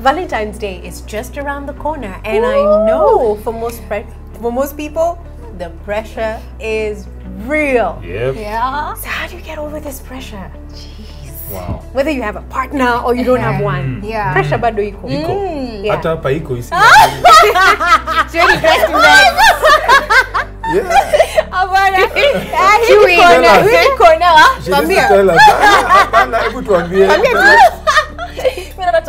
Valentine's Day is just around the corner, and I know for most people, the pressure is real. Yep. Yeah. So how do you get over this pressure? Wow. Whether you have a partner or you don't have one, Yeah. pressure bado iko. Yeah. Hata hapa iko isi. Really dressed in red. Yeah. Amani. She's tell us. Hapana, hebu tuambie. So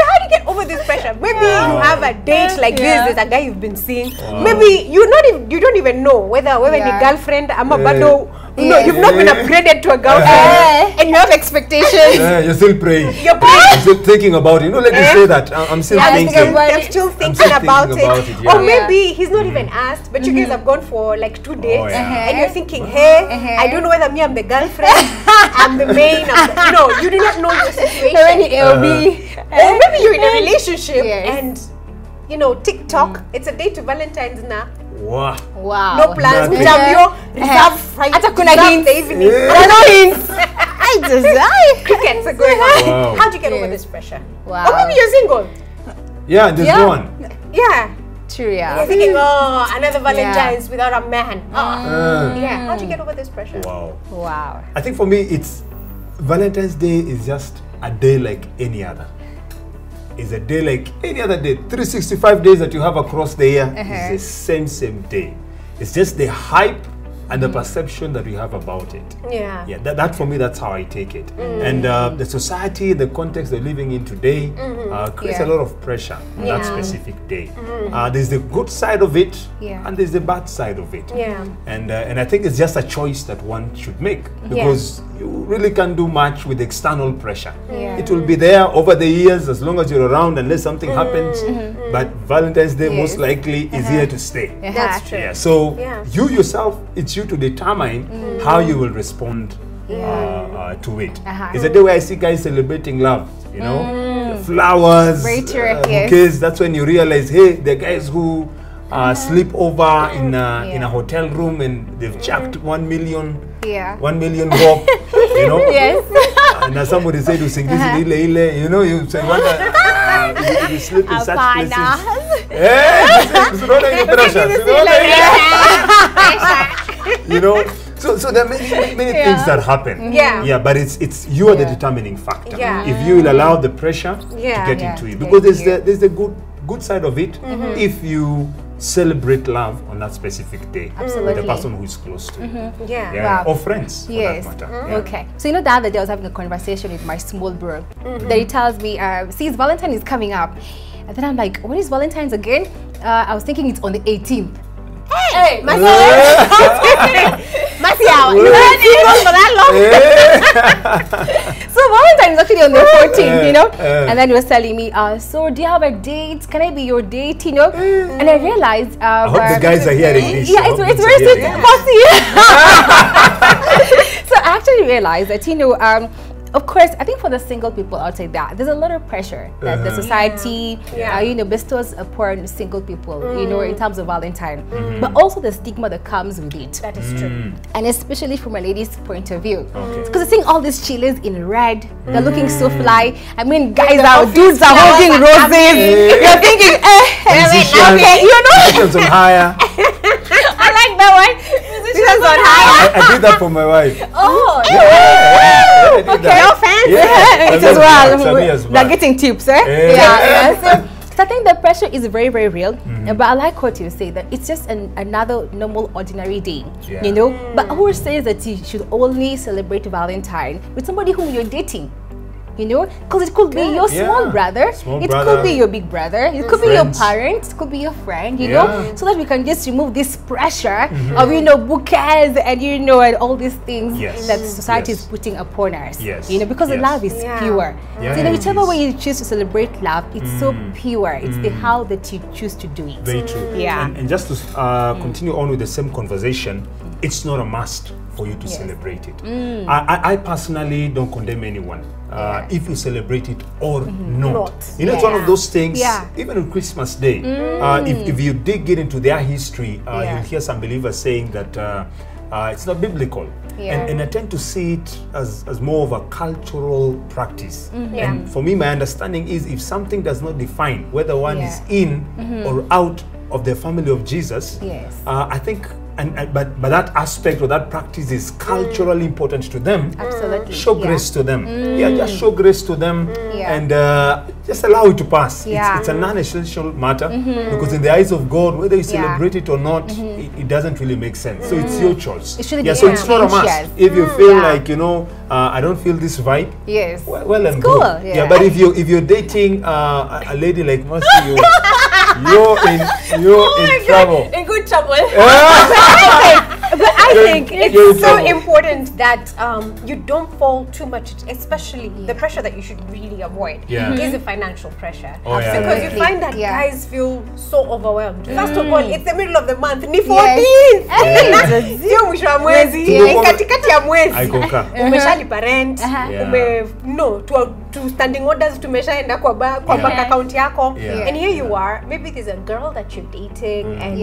how do you get over this pressure? Maybe you have a date like this. There's a guy you've been seeing. Maybe you don't even know whether the girlfriend ama bado. No, you've not been upgraded to a girlfriend, and you have expectations. Yeah, you're still praying. You're praying. You're still thinking about it. No, let me say that. I'm still thinking. I'm still thinking about it. Yeah. Or maybe he's not even asked, but you guys have gone for like 2 dates, and you're thinking, hey, I don't know whether I'm the girlfriend, I'm the main, you do not know your situation. Or maybe you're in a relationship, and TikTok, it's a day to Valentine's now. Wow. No plans. Reserve Friday. Reserve the evening. No hints. Crickets are going on. Wow. How do you get over this pressure? Wow. Or maybe you're single. Yeah, there's no one. Yeah. True, yeah. You're thinking, another Valentine's without a man. Yeah. How do you get over this pressure? Wow. I think for me, it's Valentine's Day is just a day like any other. It's a day like any other day. 365 days that you have across the year is the same day. It's just the hype and the perception that we have about it. Yeah. Yeah, that for me, that's how I take it. And the society, the context they're living in today creates a lot of pressure on that specific day. There's the good side of it, and there's the bad side of it. Yeah. And I think it's just a choice that one should make, because you really can't do much with external pressure. It will be there over the years as long as you're around, unless something happens. But Valentine's Day most likely is here to stay. That's true. Yeah. So you yourself, it's you to determine how you will respond to it. It's a day where I see guys celebrating love, flowers, bouquets. That's when you realize, hey, the guys who sleep over in a hotel room and they've chucked 1 million bob, Yes. and as somebody said, you say, you say, you sleep in such places. So there are many things that happen. But it's you are the determining factor. If you will allow the pressure to get into it, because there's the good side of it. If you celebrate love on that specific day with the person who is close to you. Or friends, for that matter. Okay. So the other day I was having a conversation with my small bro. Then he tells me, see, Valentine is coming up. And then I'm like, when is Valentine's again? I was thinking it's on the 18th. Hey, my you weren't single for that long. So Valentine is actually on the 14th, And then he was telling me, so do you have a date? Can I be your date? And I realized, I hope the guys are hearing this. Yeah, it's very sweet. So I actually realized that, of course, I think for the single people outside there's a lot of pressure that the society, bestows upon single people, in terms of Valentine. But also the stigma that comes with it. That is true. And especially from a lady's point of view. Because I think all these chillers in red, they're looking so fly. I mean, dudes are holding roses. You're thinking, musicians on hire. I like that one. Musicians on hire. I did that for my wife. Oh, okay. No offense. It as well. They're getting tips, So I think the pressure is very, very real. But I like what you say, that it's just another normal, ordinary day. But who says that you should only celebrate Valentine with somebody whom you're dating? Because it could be your small brother, could be your big brother, it could be your parents, it could be your friend, so that we can just remove this pressure of, bouquets and, and all these things that society is putting upon us, because the love is pure. So whichever way you choose to celebrate love, it's so pure. It's the how that you choose to do it. Very true. And just to continue on with the same conversation, it's not a must for you to celebrate it. I personally don't condemn anyone if you celebrate it or not. It's one of those things, even on Christmas Day, if you dig into their history, you'll hear some believers saying that it's not biblical. And I tend to see it as more of a cultural practice. And for me, my understanding is if something does not define whether one is in or out of the family of Jesus, I think, but that aspect or that practice is culturally important to them. Absolutely. Show grace to them. Just show grace to them and just allow it to pass. It's a non-essential matter because in the eyes of God, whether you celebrate it or not, it doesn't really make sense. So it's your choice. So it's not a must. If you feel like, you know, I don't feel this vibe, well and cool. Good. But if you're dating a lady like Mercy, you're in trouble. In good trouble. But I think it's so important that you don't fall too much, especially the pressure that you should really avoid is the financial pressure. Because you find that guys feel so overwhelmed. First of all, it's the middle of the month, ni 14th. Sio mwisho wa mwezi, katikati ya mwezi. Umeshalipa rent, to standing orders tumeshaenda kwa bank account yako. And here you are, maybe there's a girl that you're dating and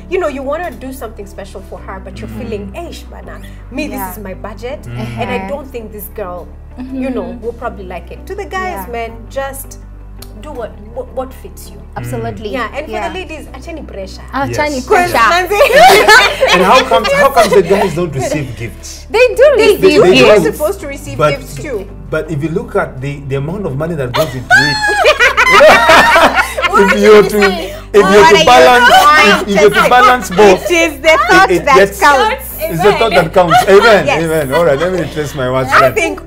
you know you want to do something special for her, but you're feeling, hey Shbana, this is my budget and I don't think this girl, you know, will probably like it. To the guys, man, just do what fits you. Absolutely. And for the ladies, achani pressure. Achani pressure. And how comes the guys don't receive gifts? They do receive gifts. You're supposed to receive gifts too. But if you look at the amount of money that goes into it, if you're to balance both, it is the thought that counts. It's the thought that counts. Amen. Amen. All right, let me retrace my words. I think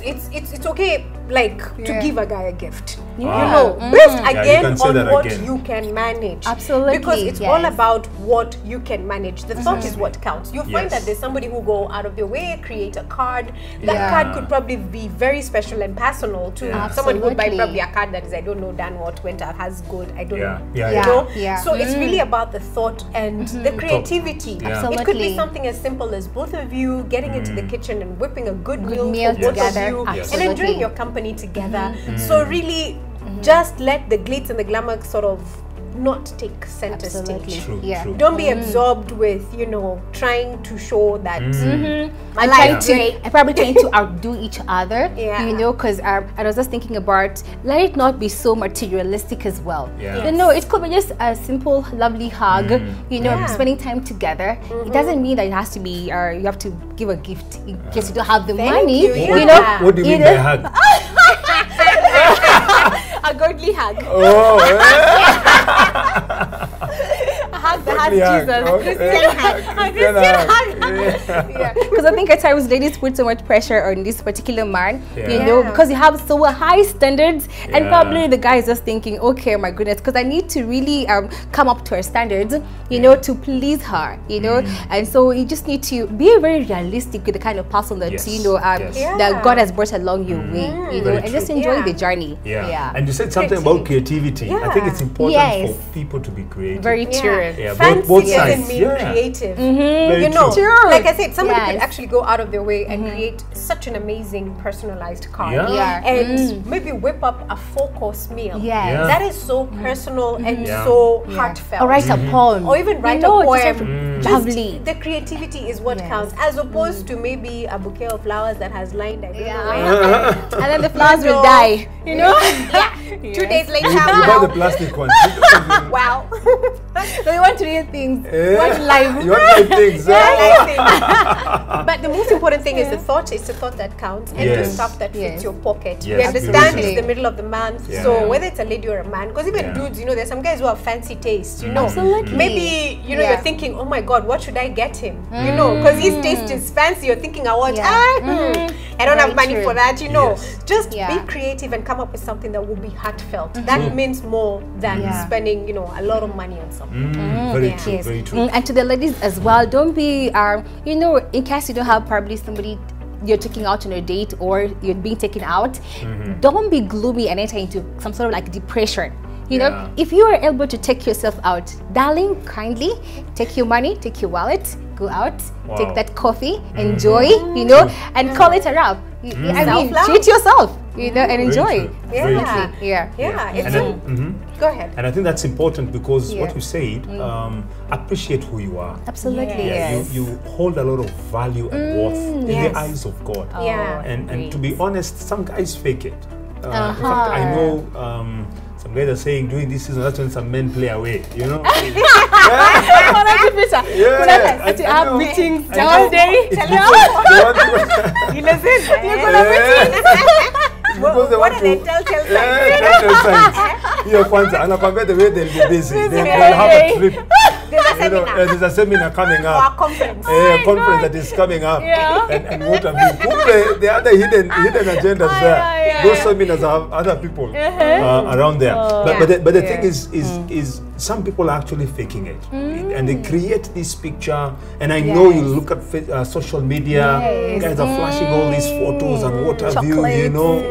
it's okay, like to give a guy a gift. You know, based again on what you can manage. Absolutely. Because it's all about what you can manage. The thought is what counts. You find that there's somebody who go out of their way, create a card. That card could probably be very special and personal to someone who would buy probably a card that is, I don't know, Dan what went has good. I don't know. So it's really about the thought and the creativity. It could be something as simple as both of you getting into the kitchen and whipping a good meal for both of you and enjoying your company together. So really just let the glitz and the glamour sort of not take center stage. True. Don't be absorbed with, you know, trying to show that I probably trying to outdo each other, you know, because I was just thinking about, let it not be so materialistic as well. You know, it could be just a simple, lovely hug, you know, spending time together. It doesn't mean that it has to be, you have to give a gift in case you don't have the money. You know, what do you mean by hug? A godly hug. A hug that has Jesus. Because I think at times ladies put so much pressure on this particular man, you know, because you have so high standards, and probably the guy is just thinking, okay, my goodness, because I need to really come up to her standards, you know, to please her, you know, and so you just need to be very realistic with the kind of person that you know that God has brought along your way, you know, and just enjoy the journey. And you said something about creativity. I think it's important for people to be creative. Very true. Both sides. Doesn't mean creative. You know, like I said, somebody could actually go out of their way and create such an amazing personalized card and maybe whip up a 4-course meal. That is so personal and so heartfelt. Or write a poem. Or even write a poem. Lovely. The creativity is what counts, as opposed to maybe a bouquet of flowers that has lined, I don't know. And then the flowers will die. You know? 2 days later, you buy the plastic ones. Wow. So you want real things. You want life. You want real things. But the most important thing is the thought. It's the thought that counts, and the stuff that fits your pocket. We understand it's the middle of the month, so whether it's a lady or a man, because even dudes, you know, there's some guys who have fancy taste, you know. Absolutely. Maybe, you know, you're thinking, oh my God, what should I get him? You know, because his taste is fancy. You're thinking, I don't have money for that, you know. Just be creative and come up with something that will be heartfelt. That means more than spending, you know, a lot of money on something. Very true, very true. And to the ladies as well, don't be, you know, in case you don't have probably somebody you're taking out on a date or you're being taken out, don't be gloomy and enter into some sort of like depression. You know, if you are able to take yourself out, darling, kindly take your money, take your wallet, go out, take that coffee, enjoy, you know, and call it a wrap. I mean, treat yourself. you know, and enjoy. Go ahead. And I think that's important because what you said, appreciate who you are. Absolutely. You hold a lot of value and worth in the eyes of God. And to be honest, some guys fake it. In fact, I know some guys are saying during this season that's when some men play away, you know. I have meetings all day. What are the telltale signs? The way they'll be busy. They'll have a trip. There's a seminar coming up. Or a conference. A conference that is coming up. And what have you? The other hidden agendas there. Those seminars have other people around there. But the thing is some people are actually faking it. And they create this picture. And I know you look at social media, guys are flashing all these photos and what have you, you know.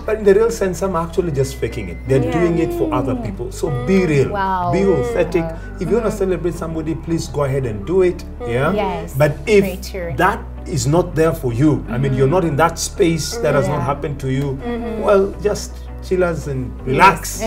But in the real sense, some are actually just faking it. They're doing it for other people. So be real, be authentic. If you want to celebrate somebody, please go ahead and do it. But if that is not there for you, I mean, you're not in that space, that has not happened to you, well, just chillers and relax.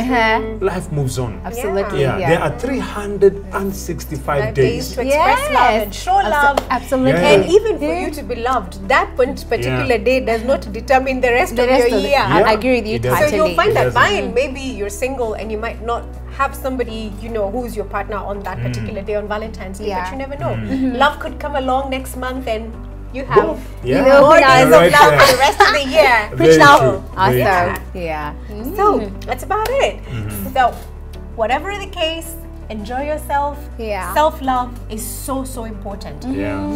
Life moves on. Absolutely. There are 365 days to express love and show love. Absolutely. And even for you to be loved, that particular day does not determine the rest of your year. I agree with you totally. So you'll find that fine, maybe you're single and you might not have somebody, you know, who's your partner on that particular day on Valentine's Day, but you never know. Love could come along next month and you have more days of love for the rest of the year. Preach now. Awesome. So that's about it. So whatever the case, enjoy yourself. Self-love is so important.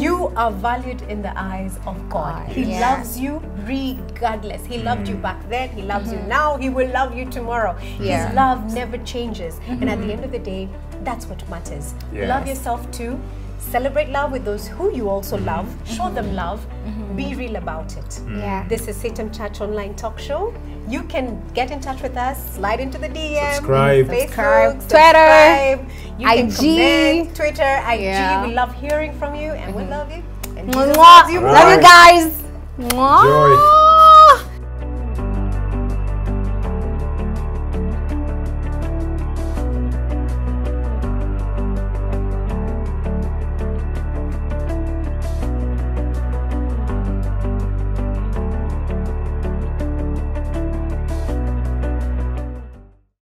You are valued in the eyes of God. He loves you regardless. He loved you back then. He loves you now. He will love you tomorrow. His love never changes. And at the end of the day, that's what matters. Love yourself too. Celebrate love with those who you also love. Show them love. Be real about it. This is CITAM Church Online Talk Show. You can get in touch with us, slide into the DM, subscribe, Facebook, Twitter, you can IG, comment, Twitter, IG. We love hearing from you and we love you. And love you guys. Joy.